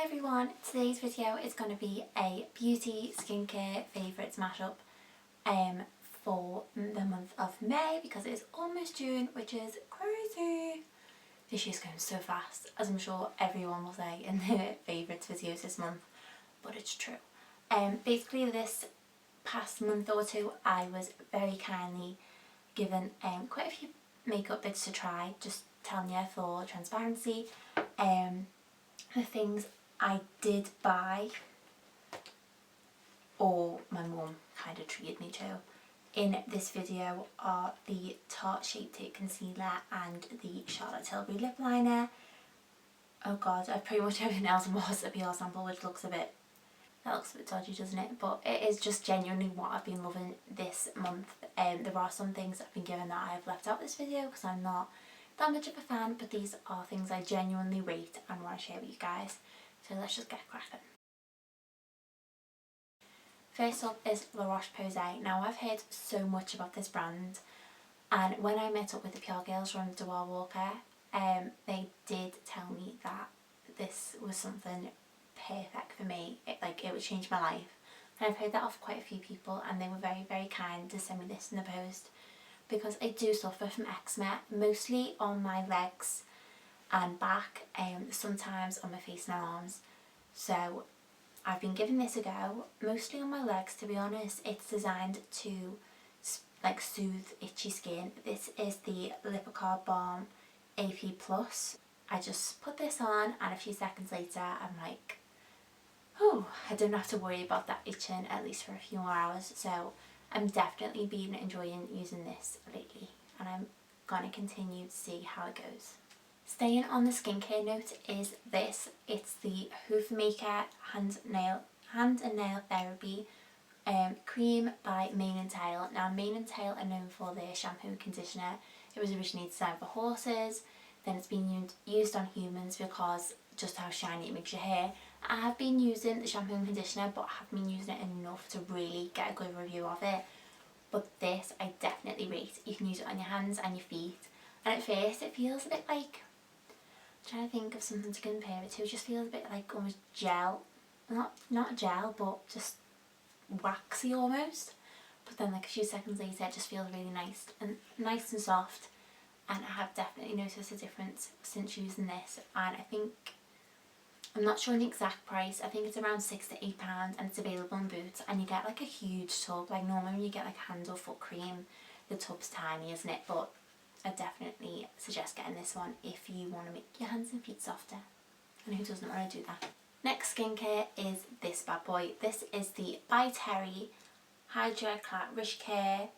everyone, today's video is going to be a beauty skincare favourites mashup for the month of May because it's almost June, which is crazy. This year's going so fast, as I'm sure everyone will say in their favourites videos this month, but it's true. Basically this past month or two I was very kindly given quite a few makeup bits to try, just telling you for transparency. The things I did buy, or my mum kind of treated me to, in this video are the Tarte Shape Tape Concealer and the Charlotte Tilbury Lip Liner. Oh god, I've pretty much everything else was a PR sample, which looks a bit dodgy, doesn't it? But it is just genuinely what I've been loving this month. There are some things I've been given that I've left out this video because I'm not that much of a fan, but these are things I genuinely rate and want to share with you guys. So let's just get cracking. First up is La Roche-Posay. Now I've heard so much about this brand, and when I met up with the PR girls from Dewar Walker, they did tell me that this was something perfect for me. It would change my life. And I've heard that off quite a few people, and they were very, very kind to send me this in the post because I do suffer from eczema, mostly on my legs and back, sometimes on my face and arms. So I've been giving this a go, mostly on my legs to be honest. It's designed to soothe itchy skin. This is the Lippert Balm AP+. I just put this on and a few seconds later I'm like, oh, I don't have to worry about that itching at least for a few more hours. So I'm definitely been enjoying using this lately, and I'm gonna continue to see how it goes. Staying on the skincare note is this. It's the Hoof Maker Hand and Nail Therapy Cream by Mane & Tail. Now Mane & Tail are known for their shampoo and conditioner. It was originally designed for horses, then it's been used on humans because just how shiny it makes your hair. I have been using the shampoo and conditioner, but I haven't been using it enough to really get a good review of it. But this I definitely rate. You can use it on your hands and your feet, and at first it feels a bit like, I'm trying to think of something to compare it to, it just feels a bit like almost gel, not gel but just waxy almost, but then like a few seconds later it just feels really nice and soft. And I have definitely noticed a difference since using this, and I think, I'm not sure the exact price, I think it's around £6 to £8, and it's available in Boots, and you get like a huge tub. Like normally when you get like hand or foot cream, the tub's tiny, isn't it? But I definitely suggest getting this one if you want to make your hands and feet softer, and who doesn't want to do that? Next skincare is this bad boy. This is the By Terry Hydra Rich Care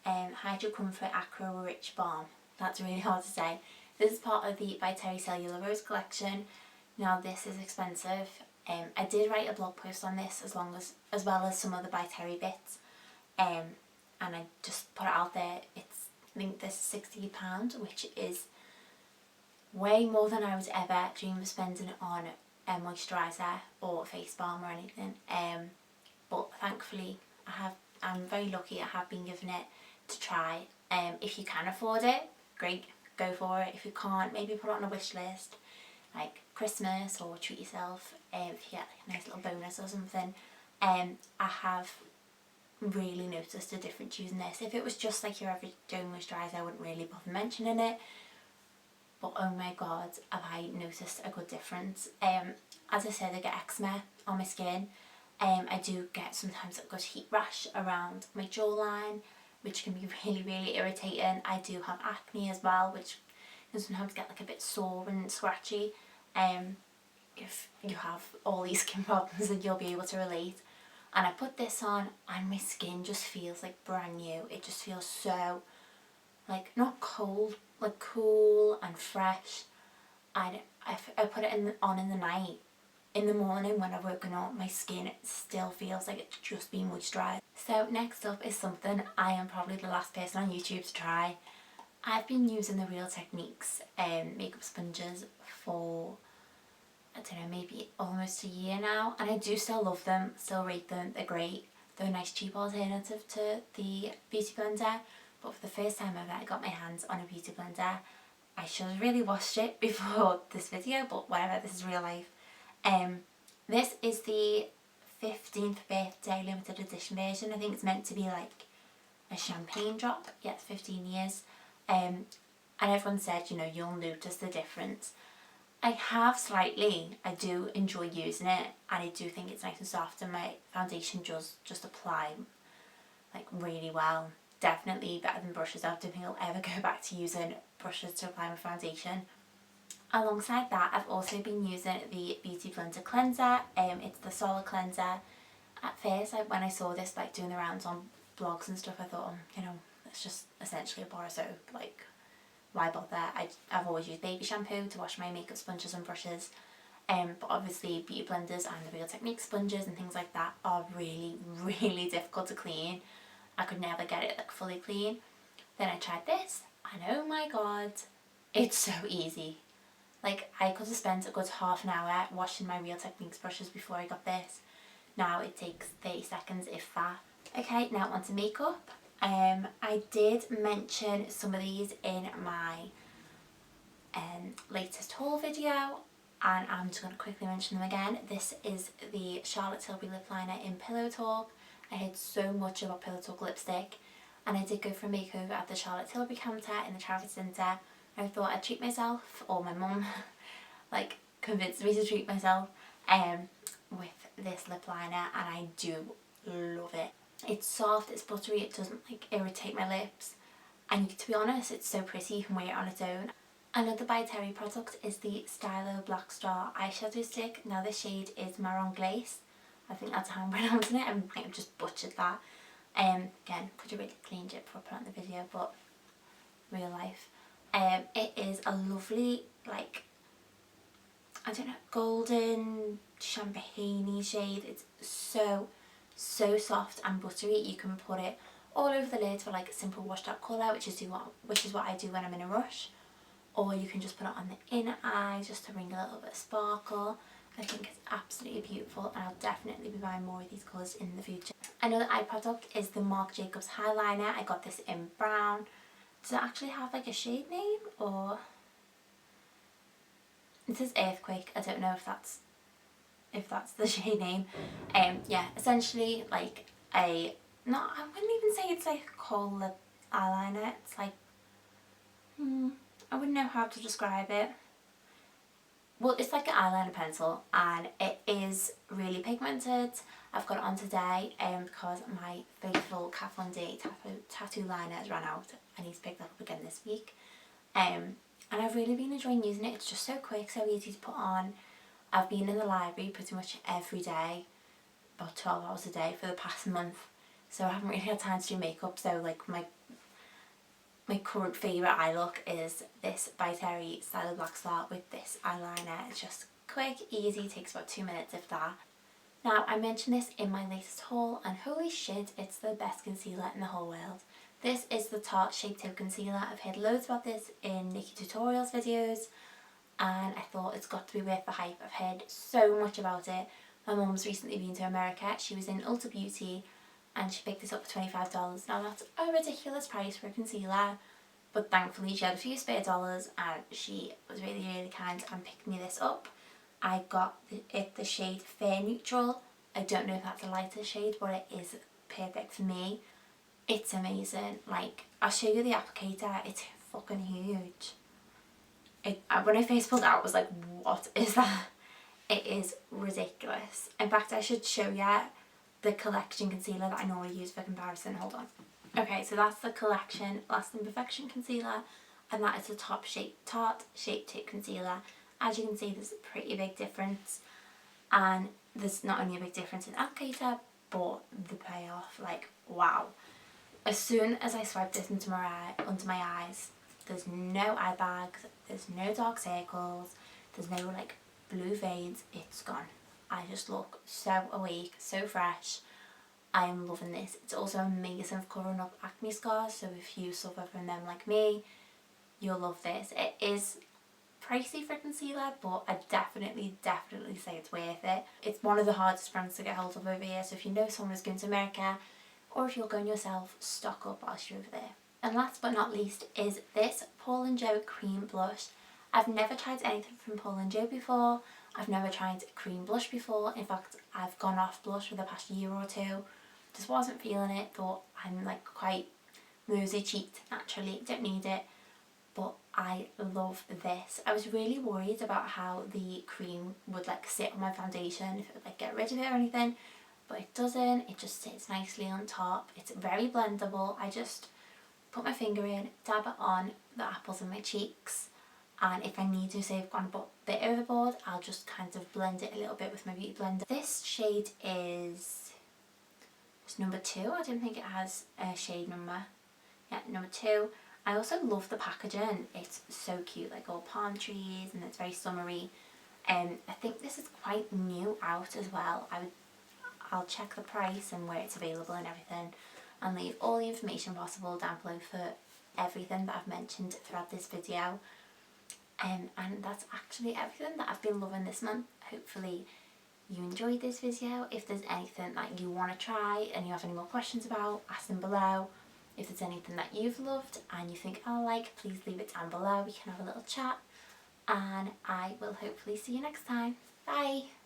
Hydro Comfort Acro Rich Balm. That's really hard to say. This is part of the By Terry Cellular Rose collection. Now this is expensive. I did write a blog post on this as well as some other By Terry bits, and I just put it out there. I think this is £60, which is way more than I would ever dream of spending on a moisturiser or face balm or anything. But thankfully I'm very lucky. I have been given it to try. If you can afford it, great, go for it. If you can't, maybe put it on a wish list, like Christmas, or treat yourself if you get like a nice little bonus or something. I have really noticed a difference using this. If it was just like your average moisturiser, I wouldn't really bother mentioning it, but oh my god, have I noticed a good difference. As I said, I get eczema on my skin. I do get sometimes a good heat rash around my jawline, which can be really, really irritating. I do have acne as well, which can sometimes get like a bit sore and scratchy. If you have all these skin problems, then you'll be able to relate. And I put this on and my skin just feels like brand new. It just feels so, like, not cold, like cool and fresh. And I put it on in the night. In the morning when I've woken up, my skin still feels like it's just been moisturised. So next up is something I am probably the last person on YouTube to try. I've been using the Real Techniques makeup sponges for, I don't know, maybe almost a year now, and I do still love them, still rate them. They're great. They're a nice cheap alternative to the Beauty Blender, but for the first time ever I got my hands on a Beauty Blender. I should have really washed it before this video, but whatever, this is real life. This is the 15th birthday limited edition version. I think it's meant to be like a champagne drop. Yeah, it's 15 years. And everyone said, you know, you'll notice the difference. I have slightly. I do enjoy using it, and I do think it's nice and soft, and my foundation does just apply like really well. Definitely better than brushes. I don't think I'll ever go back to using brushes to apply my foundation. Alongside that, I've also been using the Beauty Blender cleanser. It's the solid cleanser. At first, when I saw this like doing the rounds on blogs and stuff, I thought, you know, it's just essentially a bar of soap. Like, why bother? I've always used baby shampoo to wash my makeup sponges and brushes. But obviously Beauty Blenders and the Real Technique sponges and things like that are really, really difficult to clean. I could never get it like fully clean. Then I tried this, and oh my god, it's so easy. Like, I could have spent a good half an hour washing my Real Techniques brushes before I got this. Now it takes 30 seconds, if that. Okay, now on to makeup. I did mention some of these in my latest haul video, and I'm just going to quickly mention them again. This is the Charlotte Tilbury lip liner in Pillow Talk. I heard so much about Pillow Talk lipstick, and I did go for a makeover at the Charlotte Tilbury counter in the Trafford Centre. I thought I'd treat myself, or my mum like convinced me to treat myself with this lip liner, and I do love it. It's soft, it's buttery, it doesn't like irritate my lips, and to be honest, it's so pretty you can wear it on its own. Another by Terry product is the Stylo Black Star eyeshadow stick. Now the shade is Marron Glace. I think that's how I'm pronouncing it. I might have just butchered that. Again, could have really cleaned it before I put it on the video, but real life. It is a lovely, like, I don't know, golden champagne-y shade. It's so soft and buttery. You can put it all over the lid for like a simple washed out colour, which is what I do when I'm in a rush. Or you can just put it on the inner eye just to bring a little bit of sparkle. I think it's absolutely beautiful, and I'll definitely be buying more of these colours in the future. Another eye product is the Marc Jacobs Eyeliner. I got this in brown. Does it actually have like a shade name, or it says Earthquake? I don't know if that's the shade name. Yeah, essentially like I wouldn't even say it's like a kohl lip eyeliner. It's like I wouldn't know how to describe it. Well, it's like an eyeliner pencil, and it is really pigmented. I've got it on today because my faithful Kat Von D tattoo liner has run out. I need to pick that up again this week. And I've really been enjoying using it. It's just so quick, so easy to put on. I've been in the library pretty much every day, about 12 hours a day for the past month. So I haven't really had time to do makeup. So like my current favourite eye look is this by Terry Stylo Black Star with this eyeliner. It's just quick, easy, takes about 2 minutes if that. Now, I mentioned this in my latest haul, and holy shit, it's the best concealer in the whole world. This is the Tarte Shape Tape Concealer. I've heard loads about this in Nikki Tutorials videos, and I thought it's got to be worth the hype. I've heard so much about it. My mum's recently been to America. She was in Ulta Beauty, and she picked this up for $25. Now, that's a ridiculous price for a concealer, but thankfully she had a few spare dollars, and she was really, really kind and picked me this up. I got the shade Fair Neutral. I don't know if that's a lighter shade, but it is perfect for me. It's amazing. Like, I'll show you the applicator. It's fucking huge. When I first pulled it out, I was like, what is that? It is ridiculous. In fact, I should show you the collection concealer that I normally use for comparison. Hold on. Okay, so that's the collection Lasting Perfection concealer, and that is the Tarte Shape Tape Concealer. As you can see, there's a pretty big difference, and there's not only a big difference in applicator, but the payoff, like, wow. As soon as I swipe this into under my eyes, there's no eye bags, there's no dark circles, there's no like blue veins. It's gone. I just look so awake, so fresh. I am loving this. It's also amazing for covering up acne scars, so if you suffer from them like me, you'll love this. It is pricey for concealer, but I definitely say it's worth it. It's one of the hardest brands to get hold of over here, so if you know someone who's going to America, or if you're going yourself, stock up whilst you're over there. And last but not least is this Paul & Joe Cream Blush. I've never tried anything from Paul & Joe before. I've never tried a cream blush before. In fact, I've gone off blush for the past year or two. Just wasn't feeling it, thought I'm like quite rosy cheeked naturally, don't need it. But I love this. I was really worried about how the cream would like sit on my foundation, if it would like get rid of it or anything, but it doesn't. It just sits nicely on top. It's very blendable. I just put my finger in, dab it on the apples of my cheeks, and if I need to say I've gone a bit overboard, I'll just kind of blend it a little bit with my beauty blender. This shade is number 2. I don't think it has a shade number. Yeah, number 2. I also love the packaging. It's so cute, like all palm trees, and it's very summery. I think this is quite new out as well. I'll check the price and where it's available and everything, and leave all the information possible down below for everything that I've mentioned throughout this video. And that's actually everything that I've been loving this month. Hopefully you enjoyed this video. If there's anything that you want to try and you have any more questions about, ask them below. If there's anything that you've loved and you think I'll like, please leave it down below. We can have a little chat, and I will hopefully see you next time. Bye!